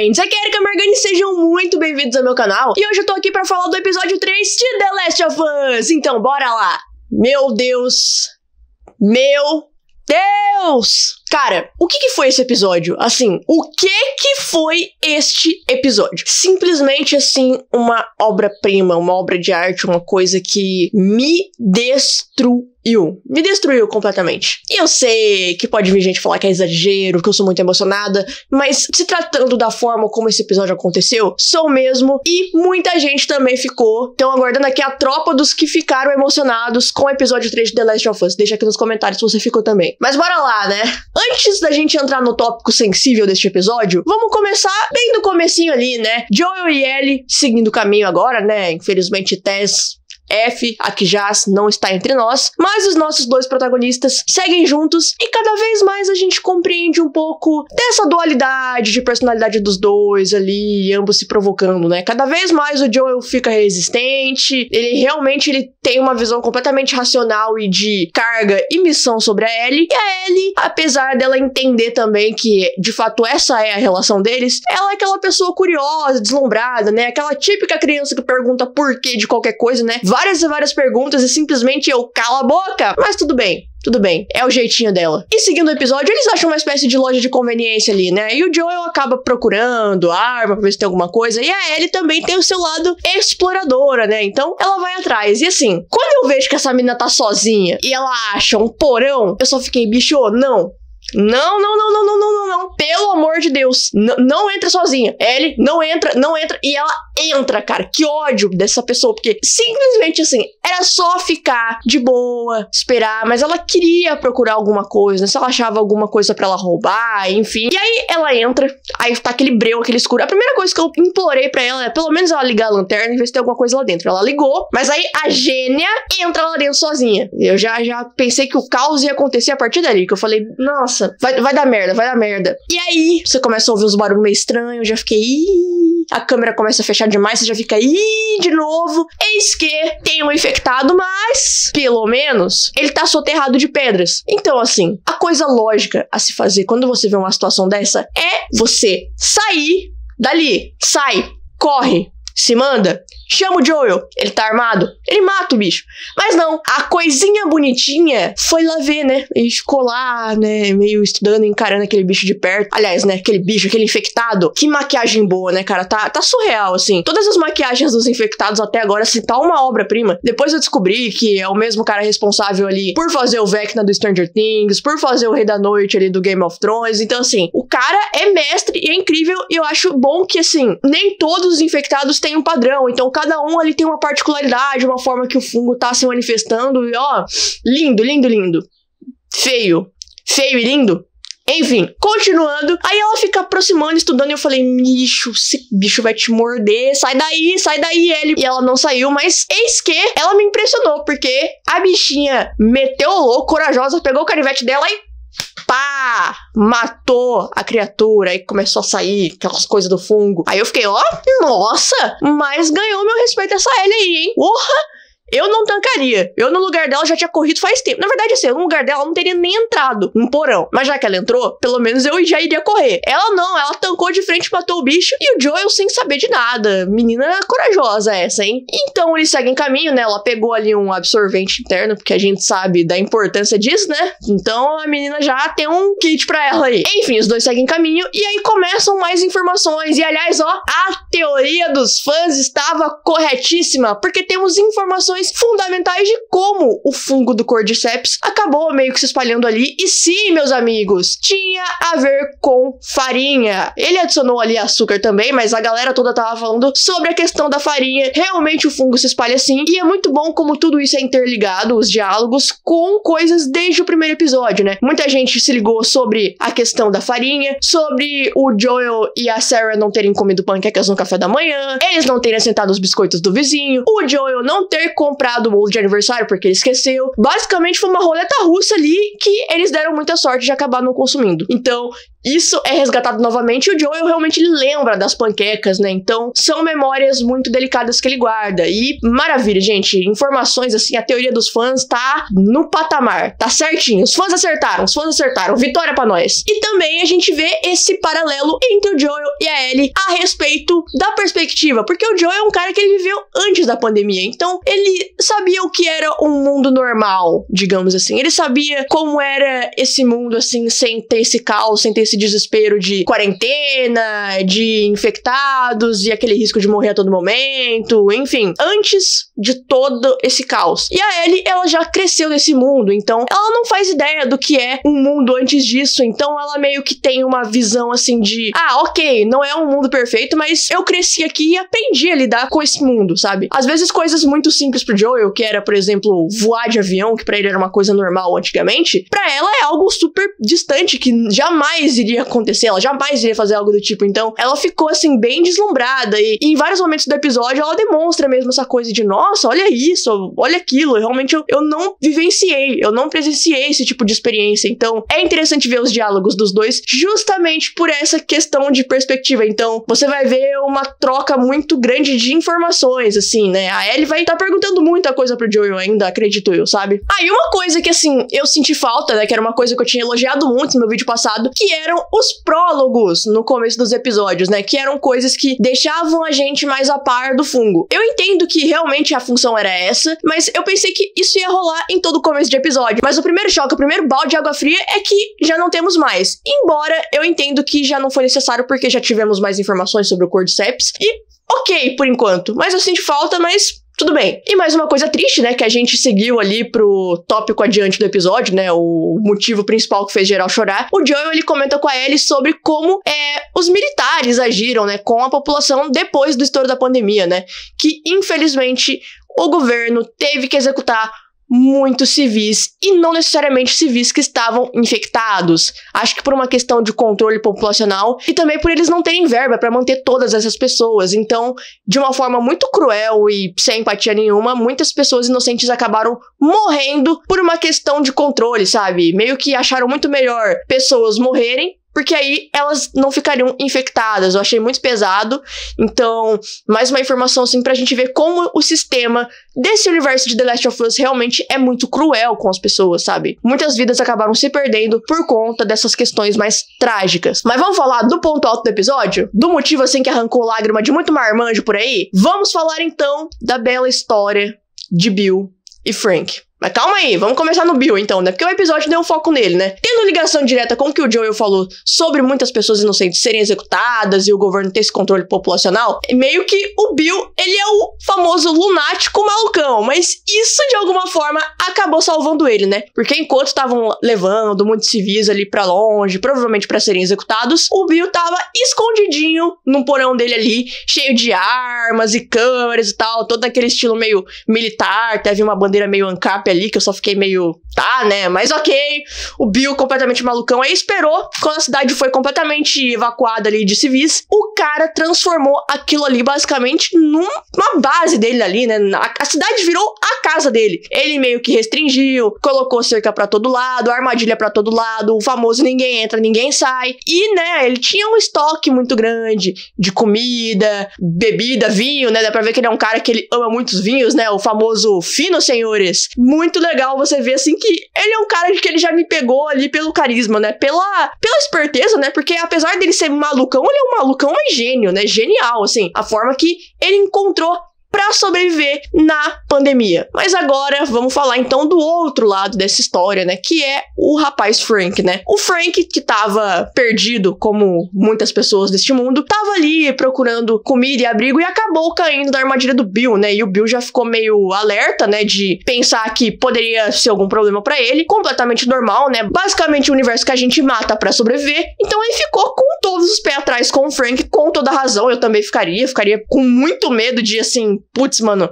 gente? Aqui é Erika Morgani, sejam muito bem-vindos ao meu canal. E hoje eu tô aqui pra falar do episódio 3 de The Last of Us. Então, bora lá. Meu Deus. Meu Deus! Cara, o que foi esse episódio? Assim, o que foi este episódio? Simplesmente, assim, uma obra-prima, uma obra de arte, uma coisa que me destruiu. Me destruiu completamente. E eu sei que pode vir gente falar que é exagero, que eu sou muito emocionada, mas se tratando da forma como esse episódio aconteceu, sou mesmo, e muita gente também ficou. Então, aguardando aqui a tropa dos que ficaram emocionados com o episódio 3 de The Last of Us. Deixa aqui nos comentários se você ficou também. Mas bora lá, né? Antes da gente entrar no tópico sensível deste episódio, vamos começar bem do comecinho ali, né? Joel e Ellie seguindo o caminho agora, né? Infelizmente, Tess... aqui já não está entre nós, mas os nossos dois protagonistas seguem juntos e cada vez mais a gente compreende um pouco dessa dualidade de personalidade dos dois ali, ambos se provocando, né? Cada vez mais o Joel fica resistente, ele tem uma visão completamente racional e de carga e missão sobre a Ellie, e a Ellie, apesar dela entender também que de fato essa é a relação deles, ela é aquela pessoa curiosa, deslumbrada, né? Aquela típica criança que pergunta por quê de qualquer coisa, né? Várias e várias perguntas e simplesmente eu calo a boca. Mas tudo bem, é o jeitinho dela. E seguindo o episódio, eles acham uma espécie de loja de conveniência ali, né? E o Joel acaba procurando arma pra ver se tem alguma coisa. E a Ellie também tem o seu lado exploradora, né? Então ela vai atrás. E assim, quando eu vejo que essa menina tá sozinha e ela acha um porão, eu só fiquei, bicho, não. Pelo amor de Deus, não entra sozinha. Ellie, não entra. E ela entra, cara. Que ódio dessa pessoa, porque simplesmente assim, era só ficar de boa, esperar, mas ela queria procurar alguma coisa, né? Se ela achava alguma coisa pra ela roubar, enfim. E aí ela entra, aí tá aquele breu, aquele escuro. A primeira coisa que eu implorei pra ela é pelo menos ela ligar a lanterna e ver se tem alguma coisa lá dentro. Ela ligou, mas aí a gênia entra lá dentro sozinha. Eu já pensei que o caos ia acontecer a partir dali, que eu falei, nossa, vai dar merda. E aí, você começa a ouvir uns barulhos meio estranhos, eu já fiquei, a câmera começa a fechar demais, você já fica, de novo. Eis que tem um infectado, mas, pelo menos, ele tá soterrado de pedras. Então, assim, a coisa lógica a se fazer quando você vê uma situação dessa é você sair dali, corre, se manda, chama o Joel, ele tá armado, ele mata o bicho. Mas não, a coisinha bonitinha foi lá ver, né? Ele ficou lá, né, meio estudando, encarando aquele bicho de perto. Aliás, né, aquele bicho, aquele infectado. Que maquiagem boa, né, cara? Tá surreal, assim. Todas as maquiagens dos infectados até agora, assim, tá uma obra-prima. Depois eu descobri que é o mesmo cara responsável ali por fazer o Vecna do Stranger Things, por fazer o Rei da Noite ali do Game of Thrones. Então, assim, o cara é mestre e é incrível. E eu acho bom que, assim, nem todos os infectados têm um padrão. Então, cada um ali tem uma particularidade, uma forma que o fungo tá se manifestando. E ó, lindo. Feio e lindo. Enfim, continuando. Aí ela fica aproximando, estudando, e eu falei, bicho, esse bicho vai te morder. Sai daí, Ellie. E ela não saiu, mas eis que ela me impressionou, porque a bichinha meteu o louco, corajosa, pegou o canivete dela e pá, matou a criatura, aí começou a sair aquelas coisas do fungo. Aí eu fiquei, nossa, mas ganhou meu respeito essa Ellie aí, hein? Porra! Eu não tancaria. Eu, no lugar dela, já tinha corrido faz tempo. Na verdade, assim, no lugar dela, eu não teria nem entrado no porão. Mas já que ela entrou, pelo menos eu já iria correr. Ela não, ela tancou de frente, matou o bicho. E o Joel sem saber de nada. Menina corajosa essa, hein? Então, eles seguem caminho, né? Ela pegou ali um absorvente interno, porque a gente sabe da importância disso, né? Então, a menina já tem um kit pra ela aí. Enfim, os dois seguem caminho. E aí começam mais informações. E, aliás, ó, a teoria dos fãs estava corretíssima. Porque temos informações fundamentais de como o fungo do Cordyceps acabou meio que se espalhando ali. E sim, meus amigos, tinha a ver com farinha. Ele adicionou ali açúcar também, mas a galera toda tava falando sobre a questão da farinha. Realmente o fungo se espalha assim, e é muito bom como tudo isso é interligado, os diálogos, com coisas desde o primeiro episódio, né? Muita gente se ligou sobre a questão da farinha, sobre o Joel e a Sarah não terem comido panquecas no café da manhã, eles não terem assentado os biscoitos do vizinho, o Joel não ter comprado o bolo de aniversário porque ele esqueceu. Basicamente foi uma roleta russa ali que eles deram muita sorte de acabar não consumindo. Então, isso é resgatado novamente e o Joel realmente lembra das panquecas, né? Então, são memórias muito delicadas que ele guarda. E maravilha, gente. Informações, assim, a teoria dos fãs tá no patamar. Tá certinho. Os fãs acertaram. Vitória pra nós. E também a gente vê esse paralelo entre o Joel e a Ellie a respeito da perspectiva. Porque o Joel é um cara que ele viveu antes da pandemia. Então, ele sabia o que era um mundo normal, digamos assim. Ele sabia como era esse mundo, assim, sem ter esse caos, sem ter esse desespero de quarentena, de infectados e aquele risco de morrer a todo momento, enfim, antes de todo esse caos. E a Ellie, ela já cresceu nesse mundo, então ela não faz ideia do que é um mundo antes disso, então ela meio que tem uma visão assim de, ok, não é um mundo perfeito, mas eu cresci aqui e aprendi a lidar com esse mundo, sabe? Às vezes coisas muito simples pro Joel, que era, por exemplo, voar de avião, que pra ele era uma coisa normal antigamente, pra ela é algo super distante, que jamais iria acontecer, ela jamais iria fazer algo do tipo, então ela ficou assim bem deslumbrada e em vários momentos do episódio ela demonstra mesmo essa coisa de, nossa, olha isso, olha aquilo, realmente eu não vivenciei, eu não presenciei esse tipo de experiência, então é interessante ver os diálogos dos dois justamente por essa questão de perspectiva, então você vai ver uma troca muito grande de informações, assim, né, a Ellie vai estar perguntando muita coisa pro Joel ainda, acredito eu, sabe? E uma coisa que, assim, eu senti falta, né, que era uma coisa que eu tinha elogiado muito no meu vídeo passado, que eram os prólogos no começo dos episódios, né, que eram coisas que deixavam a gente mais a par do fungo. Eu entendo que realmente a função era essa, mas eu pensei que isso ia rolar em todo o começo de episódio. Mas o primeiro choque, o primeiro balde de água fria é que já não temos mais. Embora eu entendo que já não foi necessário porque já tivemos mais informações sobre o Cordyceps e ok, por enquanto. Mas eu sinto falta, mas tudo bem. E mais uma coisa triste, né, que a gente seguiu ali pro tópico adiante do episódio, né, o motivo principal que fez geral chorar. O Joel, ele comenta com a Ellie sobre como os militares agiram, né, com a população depois do estouro da pandemia, né, que infelizmente o governo teve que executar muitos civis, e não necessariamente civis que estavam infectados. Acho que por uma questão de controle populacional e também por eles não terem verba para manter todas essas pessoas. Então, de uma forma muito cruel e sem empatia nenhuma, muitas pessoas inocentes acabaram morrendo por uma questão de controle, sabe? Meio que acharam muito melhor pessoas morrerem, porque aí elas não ficariam infectadas. Eu achei muito pesado. Então, mais uma informação assim pra gente ver como o sistema desse universo de The Last of Us realmente é muito cruel com as pessoas, sabe? Muitas vidas acabaram se perdendo por conta dessas questões mais trágicas. Mas vamos falar do ponto alto do episódio? Do motivo assim que arrancou lágrima de muito marmanjo por aí? Vamos falar então da bela história de Bill e Frank. Mas calma aí, vamos começar no Bill então, né? Porque o episódio deu um foco nele, né? Tendo ligação direta com o que o Joel falou sobre muitas pessoas inocentes serem executadas e o governo ter esse controle populacional, meio que o Bill, ele é o famoso lunático malucão, mas isso de alguma forma acabou salvando ele, né? Porque enquanto estavam levando muitos civis ali pra longe, provavelmente pra serem executados, o Bill tava escondidinho num porão dele ali, cheio de armas e câmeras e tal, todo aquele estilo meio militar, teve uma bandeira meio ANCAP ali, que eu só fiquei meio, né, mas ok, o Bill completamente malucão, aí esperou, quando a cidade foi completamente evacuada ali de civis, o cara transformou aquilo ali basicamente numa base dele ali, né, a cidade virou a casa dele, ele meio que restringiu, colocou cerca pra todo lado, armadilha pra todo lado, o famoso ninguém entra, ninguém sai, e, né, ele tinha um estoque muito grande de comida, bebida, vinho, né, dá pra ver que ele é um cara que ele ama muitos vinhos, né, o famoso fino, senhores, muito legal você ver, assim, que ele é um cara que ele já me pegou ali pelo carisma, né? Pela esperteza, né? Porque apesar dele ser malucão, ele é um malucão, mas gênio, né? Genial, assim. A forma que ele encontrou pra sobreviver na pandemia. Mas agora, vamos falar então do outro lado dessa história, né? Que é o rapaz Frank, né? O Frank, que tava perdido, como muitas pessoas deste mundo, tava ali procurando comida e abrigo e acabou caindo na armadilha do Bill, né? E o Bill já ficou meio alerta, né? De pensar que poderia ser algum problema pra ele. Completamente normal, né? Basicamente o universo que a gente mata pra sobreviver. Então ele ficou com todo todos os pés atrás com o Frank, com toda razão. Eu também ficaria com muito medo de, assim, putz, mano,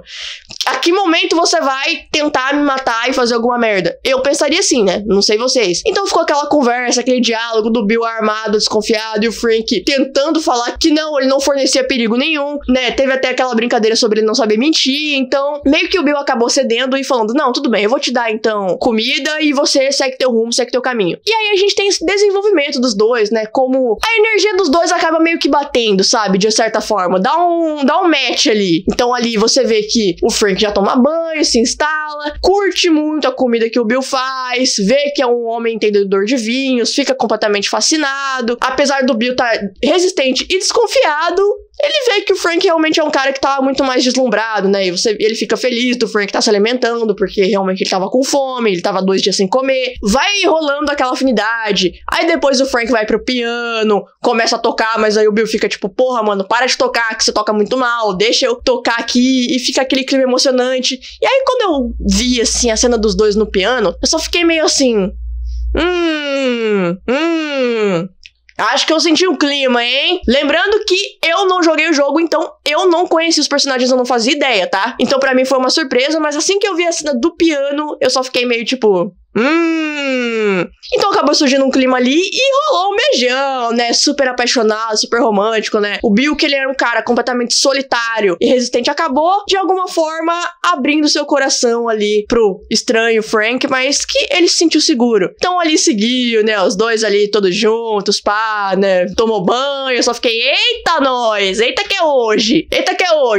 a que momento você vai tentar me matar e fazer alguma merda? Eu pensaria assim, né? Não sei vocês. Então ficou aquela conversa, aquele diálogo do Bill armado, desconfiado, e o Frank tentando falar que não, ele não fornecia perigo nenhum, né? Teve até aquela brincadeira sobre ele não saber mentir. Então, meio que o Bill acabou cedendo e falando, não, tudo bem, eu vou te dar, então, comida e você segue teu rumo, segue teu caminho. E aí a gente tem esse desenvolvimento dos dois, né? Como a energia dos dois acaba meio que batendo, sabe? De certa forma. Dá um match ali. Então ali você vê que o Frank já toma banho, se instala, curte muito a comida que o Bill faz, vê que é um homem entendedor de vinhos, fica completamente fascinado. Apesar do Bill estar resistente e desconfiado, ele vê que o Frank realmente é um cara que tava muito mais deslumbrado, né? E ele fica feliz do Frank tá se alimentando, porque realmente ele tava com fome, ele tava 2 dias sem comer. Vai rolando aquela afinidade. Aí depois o Frank vai pro piano, começa a tocar, mas aí o Bill fica tipo, porra, mano, para de tocar, que você toca muito mal, deixa eu tocar aqui, e fica aquele clima emocionante. E aí quando eu vi, assim, a cena dos dois no piano, eu só fiquei meio assim... Acho que eu senti um clima, hein? Lembrando que eu não joguei o jogo, então eu não conheci os personagens, eu não fazia ideia, tá? Então pra mim foi uma surpresa, mas assim que eu vi a cena do piano, eu só fiquei meio tipo... Então acabou surgindo um clima ali e rolou um beijão, né? Super apaixonado, super romântico, né? O Bill, que ele era um cara completamente solitário e resistente, acabou, de alguma forma, abrindo seu coração ali pro estranho Frank, mas que ele se sentiu seguro. Então ali seguiu, né? Os dois ali todos juntos, pá, né? Tomou banho, eu só fiquei, eita nós, eita que é hoje,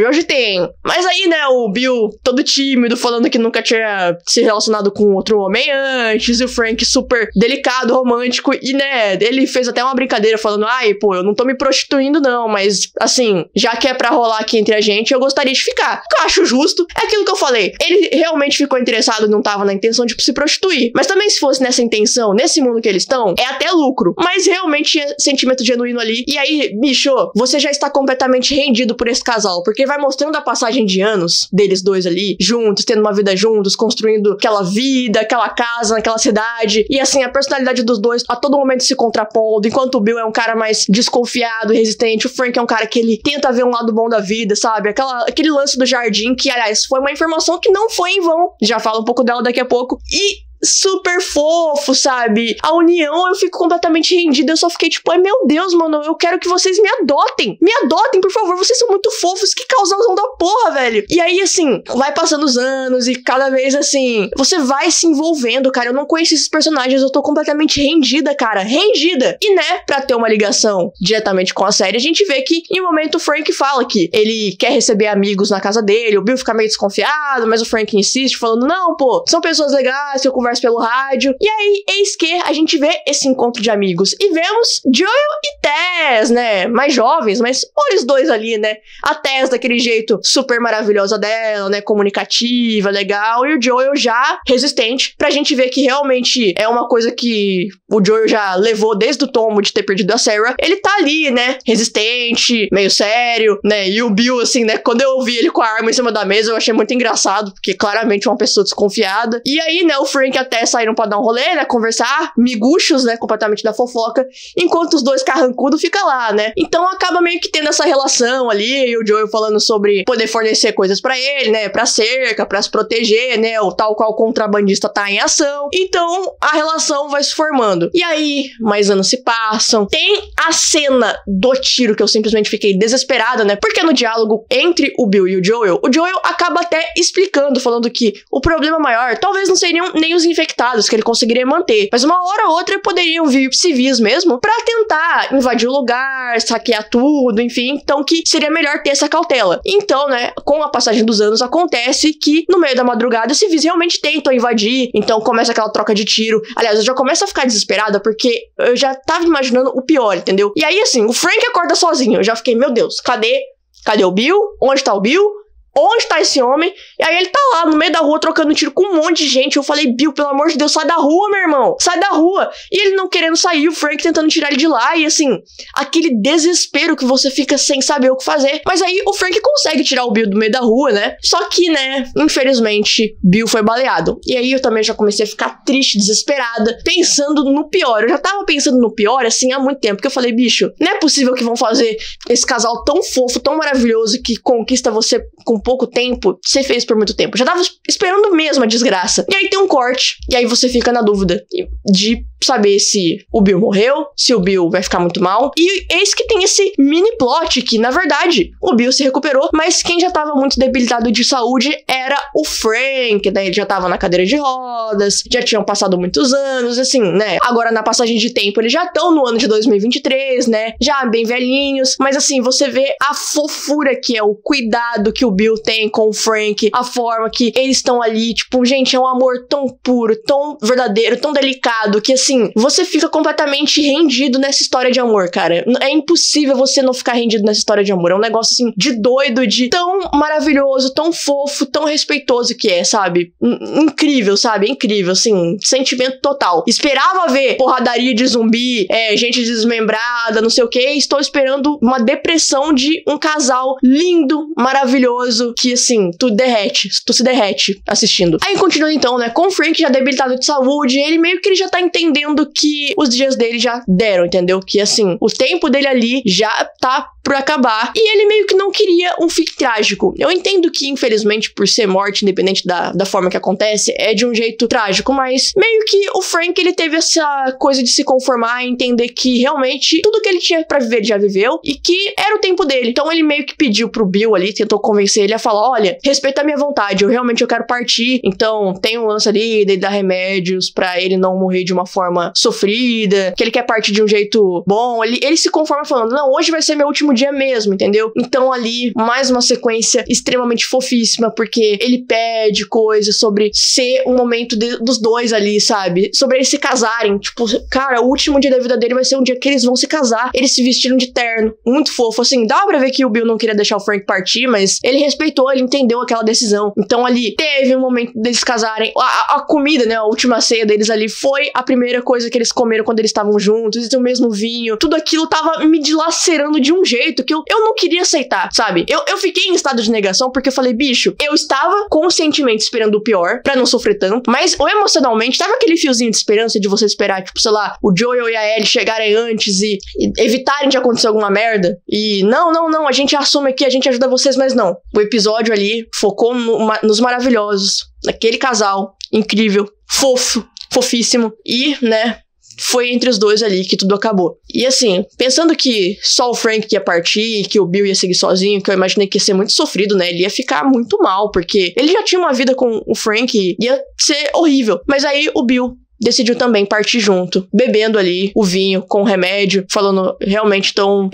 hoje tem. Mas aí, né, o Bill todo tímido, falando que nunca tinha se relacionado com outro homem antes, e o Frank super delicado, romântico, e né, ele fez até uma brincadeira falando, ai, pô, eu não tô me prostituindo não, mas assim, já que é pra rolar aqui entre a gente, eu gostaria de ficar. O que eu acho justo é aquilo que eu falei, ele realmente ficou interessado, não tava na intenção de se prostituir, mas também se fosse nessa intenção, nesse mundo que eles estão, é até lucro, mas realmente tinha sentimento genuíno ali, e aí, bicho, você já está completamente rendido por esse casal, porque vai mostrando a passagem de anos deles dois ali, juntos, tendo uma vida juntos, construindo aquela vida, aquela casa naquela cidade, e assim, a personalidade dos dois a todo momento se contrapondo, enquanto o Bill é um cara mais desconfiado e resistente, o Frank é um cara que ele tenta ver um lado bom da vida, sabe? Aquele lance do jardim que, aliás, foi uma informação que não foi em vão, já falo um pouco dela daqui a pouco, e super fofo, sabe? A união, eu fico completamente rendida. Eu só fiquei tipo, ai meu Deus, mano, eu quero que vocês me adotem. Me adotem, por favor, vocês são muito fofos. Que causazão da porra, velho. E aí, assim, vai passando os anos e cada vez, assim, você vai se envolvendo, cara. Eu não conheço esses personagens, eu tô completamente rendida, cara. Rendida. E, né, pra ter uma ligação diretamente com a série, a gente vê que, em um momento, o Frank fala que ele quer receber amigos na casa dele. O Bill fica meio desconfiado, mas o Frank insiste, falando, não, pô, são pessoas legais que eu converso pelo rádio. E aí, eis que a gente vê esse encontro de amigos. E vemos Joel e Tess, né? Mais jovens, mas olha os dois ali, né? A Tess daquele jeito super maravilhosa dela, né? Comunicativa, legal. E o Joel já resistente. Pra gente ver que realmente é uma coisa que o Joel já levou desde o tombo de ter perdido a Sarah. Ele tá ali, né? Resistente, meio sério, né? E o Bill, assim, né? Quando eu vi ele com a arma em cima da mesa, eu achei muito engraçado, porque claramente é uma pessoa desconfiada. E aí, né? O Frank até saíram pra dar um rolê, né, conversar, miguxos, né, completamente da fofoca, enquanto os dois carrancudos ficam lá, né. Então acaba meio que tendo essa relação ali, e o Joel falando sobre poder fornecer coisas pra ele, né, pra cerca, pra se proteger, né, o tal qual contrabandista tá em ação. Então a relação vai se formando. E aí, mais anos se passam, tem a cena do tiro que eu simplesmente fiquei desesperada, né, porque no diálogo entre o Bill e o Joel acaba até explicando, falando que o problema maior talvez não seriam nem os infectados que ele conseguiria manter, mas uma hora ou outra poderiam vir civis mesmo pra tentar invadir o lugar, saquear tudo, enfim, então que seria melhor ter essa cautela. Então, né, com a passagem dos anos acontece que no meio da madrugada os civis realmente tentam invadir, então começa aquela troca de tiro. Aliás, eu já começo a ficar desesperada porque eu já tava imaginando o pior, entendeu? E aí, assim, o Frank acorda sozinho, eu já fiquei, meu Deus, cadê o Bill? Onde tá o Bill? onde tá esse homem? E aí ele tá lá, no meio da rua, trocando tiro com um monte de gente. Eu falei, Bill, pelo amor de Deus, sai da rua, meu irmão. Sai da rua. E ele não querendo sair, o Frank tentando tirar ele de lá. E assim, aquele desespero que você fica sem saber o que fazer. Mas aí o Frank consegue tirar o Bill do meio da rua, né? Só que, né, infelizmente, Bill foi baleado. E aí eu também já comecei a ficar triste, desesperada, pensando no pior. Eu já tava pensando no pior, assim, há muito tempo. Porque eu falei, bicho, não é possível que vão fazer esse casal tão fofo, tão maravilhoso, que conquista você com pouco tempo, você fez por muito tempo. Já tava esperando mesmo a desgraça. E aí tem um corte, e aí você fica na dúvida de saber se o Bill morreu, se o Bill vai ficar muito mal. E eis que tem esse mini plot que, na verdade, o Bill se recuperou, mas quem já tava muito debilitado de saúde era o Frank, daí ele já tava na cadeira de rodas, já tinham passado muitos anos, assim, né? Agora, na passagem de tempo, eles já estão no ano de 2023, né? Já bem velhinhos, mas assim, você vê a fofura que é, o cuidado que o Bill tem com o Frank, a forma que eles estão ali, tipo, gente, é um amor tão puro, tão verdadeiro, tão delicado, que assim, você fica completamente rendido nessa história de amor, cara. É impossível você não ficar rendido nessa história de amor. É um negócio, assim, de doido, de tão maravilhoso, tão fofo, tão respeitoso que é, sabe? Incrível, sabe? Incrível, assim, sentimento total. Esperava ver porradaria de zumbi, gente desmembrada, não sei o que. Estou esperando uma depressão de um casal lindo, maravilhoso, que, assim, tu se derrete assistindo. Aí continua, então, né, com o Frank já debilitado de saúde, ele meio que ele já tá entendendo que os dias dele já deram, entendeu? Que, assim, o tempo dele ali já tá por acabar. E ele meio que não queria um fim trágico. Eu entendo que, infelizmente, por ser morte, independente da forma que acontece, é de um jeito trágico, mas meio que o Frank, ele teve essa coisa de se conformar e entender que, realmente, tudo que ele tinha pra viver, ele já viveu, e que era o tempo dele. Então, ele meio que pediu pro Bill ali, tentou convencer ele a falar, olha, respeita a minha vontade, eu quero partir, então tem um lance ali, de dar remédios pra ele não morrer de uma forma sofrida, que ele quer partir de um jeito bom, ele se conforma falando, não, hoje vai ser meu último dia mesmo, entendeu? Então ali, mais uma sequência extremamente fofíssima, porque ele pede coisas sobre ser um momento dos dois ali, sabe? Sobre eles se casarem, tipo, cara, o último dia da vida dele vai ser um dia que eles vão se casar, eles se vestiram de terno, muito fofo, assim, dá pra ver que o Bill não queria deixar o Frank partir, mas ele respeitou, ele entendeu aquela decisão, então ali, teve um momento deles casarem, a comida, né, a última ceia deles ali, foi a primeira coisa que eles comeram quando eles estavam juntos, e o mesmo vinho, tudo aquilo tava me dilacerando de um jeito que eu não queria aceitar, sabe? Eu fiquei em estado de negação porque eu falei, bicho, eu estava conscientemente esperando o pior, pra não sofrer tanto, mas emocionalmente, tava aquele fiozinho de esperança de você esperar, tipo, sei lá, o Joel e a Ellie chegarem antes e evitarem de acontecer alguma merda, e não, a gente assume aqui, a gente ajuda vocês, mas não. O episódio ali focou nos maravilhosos, naquele casal incrível, fofíssimo, e, né, foi entre os dois ali que tudo acabou. E assim, pensando que só o Frank ia partir, que o Bill ia seguir sozinho, que eu imaginei que ia ser muito sofrido, né? Ele ia ficar muito mal, porque ele já tinha uma vida com o Frank e ia ser horrível. Mas aí o Bill decidiu também partir junto, bebendo ali o vinho com o remédio, falando, realmente, então,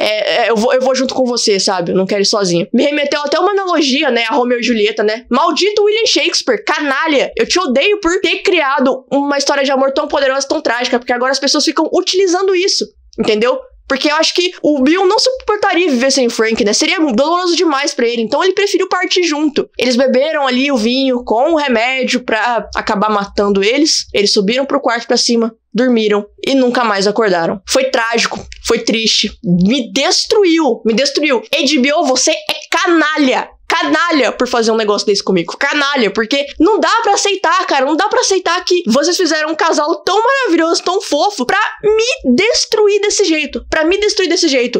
eu vou junto com você, sabe? Eu não quero ir sozinho. Me remeteu até uma analogia, né? A Romeu e Julieta, né? Maldito William Shakespeare, canalha! Eu te odeio por ter criado uma história de amor tão poderosa, tão trágica, porque agora as pessoas ficam utilizando isso, entendeu? Porque eu acho que o Bill não suportaria viver sem o Frank, né? Seria doloroso demais pra ele. Então ele preferiu partir junto. Eles beberam ali o vinho com o remédio pra acabar matando eles. Eles subiram pro quarto pra cima, dormiram e nunca mais acordaram. Foi trágico, foi triste. Me destruiu. HBO, você é canalha por fazer um negócio desse comigo. Canalha, porque não dá pra aceitar, cara. Não dá pra aceitar que vocês fizeram um casal tão maravilhoso, tão fofo, pra me destruir desse jeito.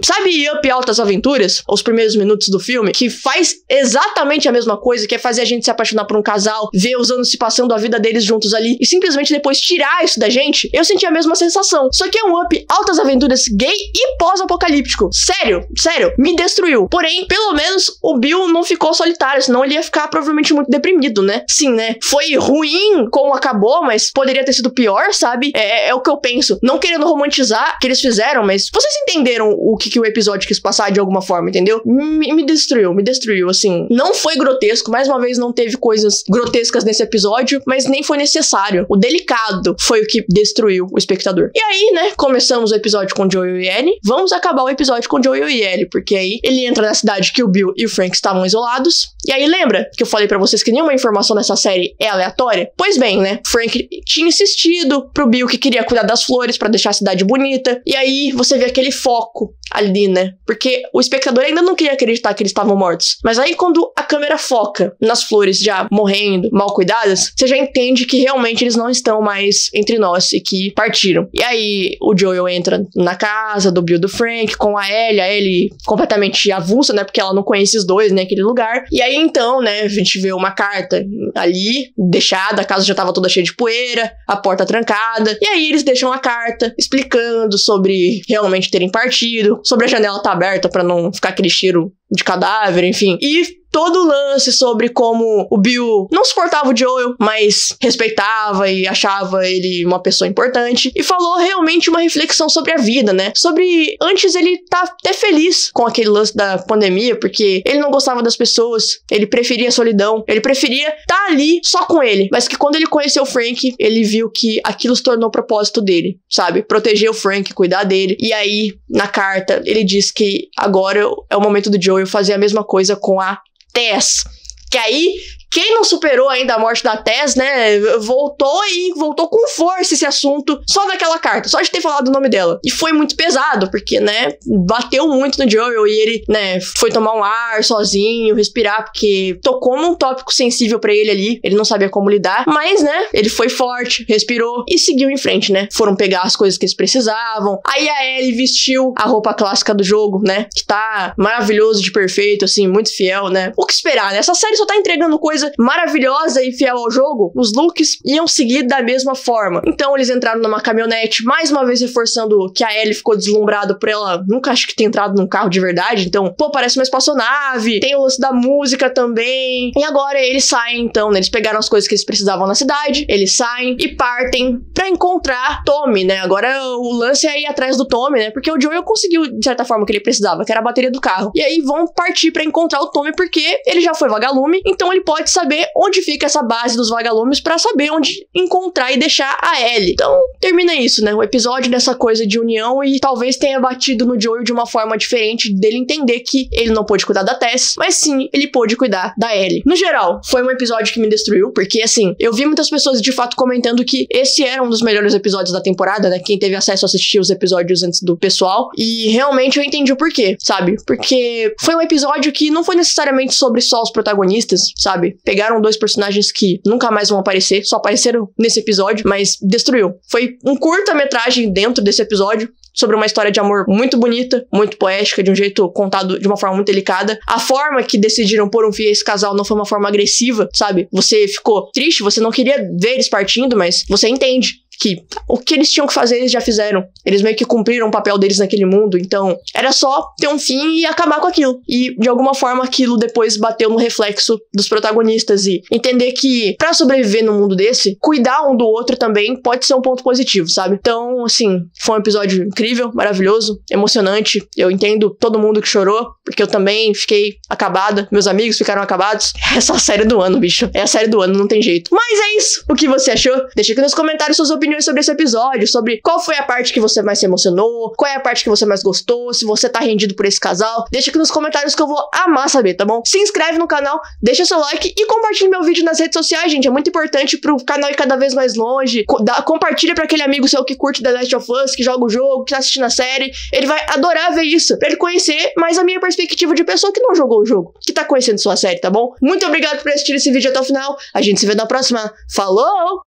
Sabe Up Altas Aventuras? Os primeiros minutos do filme, que faz exatamente a mesma coisa, que é fazer a gente se apaixonar por um casal, ver os anos se passando, a vida deles juntos ali, e simplesmente depois tirar isso da gente. Eu senti a mesma sensação. Só que é um Up Altas Aventuras gay e pós-apocalíptico. Sério, me destruiu. Porém, pelo menos o Bill não ficou solitário, senão ele ia ficar provavelmente muito deprimido, né? Sim, né? Foi ruim como acabou, mas poderia ter sido pior, sabe? É o que eu penso. Não querendo romantizar o que eles fizeram, mas vocês entenderam o que o episódio quis passar de alguma forma, entendeu? Me destruiu, assim. Não foi grotesco, mais uma vez não teve coisas grotescas nesse episódio, mas nem foi necessário. O delicado foi o que destruiu o espectador. E aí, né, começamos o episódio com Joel e Ellie. Vamos acabar o episódio com Joel e Ellie, porque aí ele entra na cidade que o Bill e o Frank estavam isolados, isolados. E aí lembra que eu falei pra vocês que nenhuma informação nessa série é aleatória? Pois bem, né? Frank tinha insistido pro Bill que queria cuidar das flores pra deixar a cidade bonita. E aí você vê aquele foco ali, né? Porque o espectador ainda não queria acreditar que eles estavam mortos. Mas aí quando a câmera foca nas flores já morrendo, mal cuidadas, você já entende que realmente eles não estão mais entre nós e que partiram. E aí o Joel entra na casa do Bill e do Frank com a Ellie completamente avulsa, né? Porque ela não conhece os dois, né? Aquele lugar. E aí então, né? A gente vê uma carta ali, deixada, a casa já tava toda cheia de poeira, a porta trancada. E aí eles deixam a carta explicando sobre realmente terem partido, sobre a janela tá aberta pra não ficar aquele cheiro de cadáver, enfim. E todo o lance sobre como o Bill não suportava o Joel, mas respeitava e achava ele uma pessoa importante. E falou realmente uma reflexão sobre a vida, né? Sobre antes ele tá até feliz com aquele lance da pandemia, porque ele não gostava das pessoas, ele preferia a solidão, ele preferia estar ali só com ele. Mas que quando ele conheceu o Frank, ele viu que aquilo se tornou o propósito dele, sabe? Proteger o Frank, cuidar dele. E aí, na carta, ele diz que agora é o momento do Joel fazer a mesma coisa com a Tess. Que aí, quem não superou ainda a morte da Tess, né, voltou com força esse assunto só daquela carta, só de ter falado o nome dela. E foi muito pesado, porque, né, bateu muito no Joel e ele, né, foi tomar um ar sozinho, respirar, porque tocou num tópico sensível pra ele ali, ele não sabia como lidar, mas, né, ele foi forte, respirou e seguiu em frente, né. Foram pegar as coisas que eles precisavam. Aí a Ellie vestiu a roupa clássica do jogo, né, que tá maravilhoso de perfeito, assim, muito fiel, né. O que esperar, né? Essa série só tá entregando coisa maravilhosa e fiel ao jogo. Os looks iam seguir da mesma forma. Então eles entraram numa caminhonete, mais uma vez reforçando que a Ellie ficou deslumbrada por ela. Nunca acho que ter entrado num carro de verdade. Então, pô, parece uma espaçonave. Tem o lance da música também. E agora eles saem, então, né? Eles pegaram as coisas que eles precisavam na cidade. Eles saem e partem pra encontrar Tommy, né? Agora o lance é ir atrás do Tommy, né? Porque o Joel conseguiu, de certa forma, o que ele precisava, que era a bateria do carro. E aí vão partir pra encontrar o Tommy, porque ele já foi vagalume, então ele pode saber onde fica essa base dos vagalumes pra saber onde encontrar e deixar a Ellie. Então, termina isso, né? O episódio dessa coisa de união e talvez tenha batido no Joel de uma forma diferente dele entender que ele não pôde cuidar da Tess, mas sim, ele pôde cuidar da Ellie. No geral, foi um episódio que me destruiu, porque assim, eu vi muitas pessoas de fato comentando que esse era um dos melhores episódios da temporada, né? Quem teve acesso a assistir os episódios antes do pessoal, e realmente eu entendi o porquê, sabe? Porque foi um episódio que não foi necessariamente sobre só os protagonistas, sabe? Pegaram dois personagens que nunca mais vão aparecer, só apareceram nesse episódio, mas destruiu. Foi um curta-metragem dentro desse episódio, sobre uma história de amor muito bonita, muito poética, de um jeito contado de uma forma muito delicada. A forma que decidiram pôr um fim a esse casal não foi uma forma agressiva, sabe? Você ficou triste, você não queria ver eles partindo, mas você entende que o que eles tinham que fazer, eles já fizeram. Eles meio que cumpriram o papel deles naquele mundo, então era só ter um fim e acabar com aquilo. E, de alguma forma, aquilo depois bateu no reflexo dos protagonistas e entender que, pra sobreviver num mundo desse, cuidar um do outro também pode ser um ponto positivo, sabe? Então, assim, foi um episódio incrível, maravilhoso, emocionante. Eu entendo todo mundo que chorou, porque eu também fiquei acabada, meus amigos ficaram acabados. Essa é a série do ano, bicho. É a série do ano, não tem jeito. Mas é isso. O que você achou? Deixa aqui nos comentários suas opiniões sobre esse episódio, sobre qual foi a parte que você mais se emocionou, qual é a parte que você mais gostou, se você tá rendido por esse casal. Deixa aqui nos comentários que eu vou amar saber, tá bom? Se inscreve no canal, deixa seu like e compartilhe meu vídeo nas redes sociais, gente. É muito importante pro canal ir cada vez mais longe. Compartilha pra aquele amigo seu que curte The Last of Us, que joga o jogo, que tá assistindo a série. Ele vai adorar ver isso, pra ele conhecer mais a minha perspectiva de pessoa que não jogou o jogo, que tá conhecendo sua série, tá bom? Muito obrigado por assistir esse vídeo até o final. A gente se vê na próxima. Falou!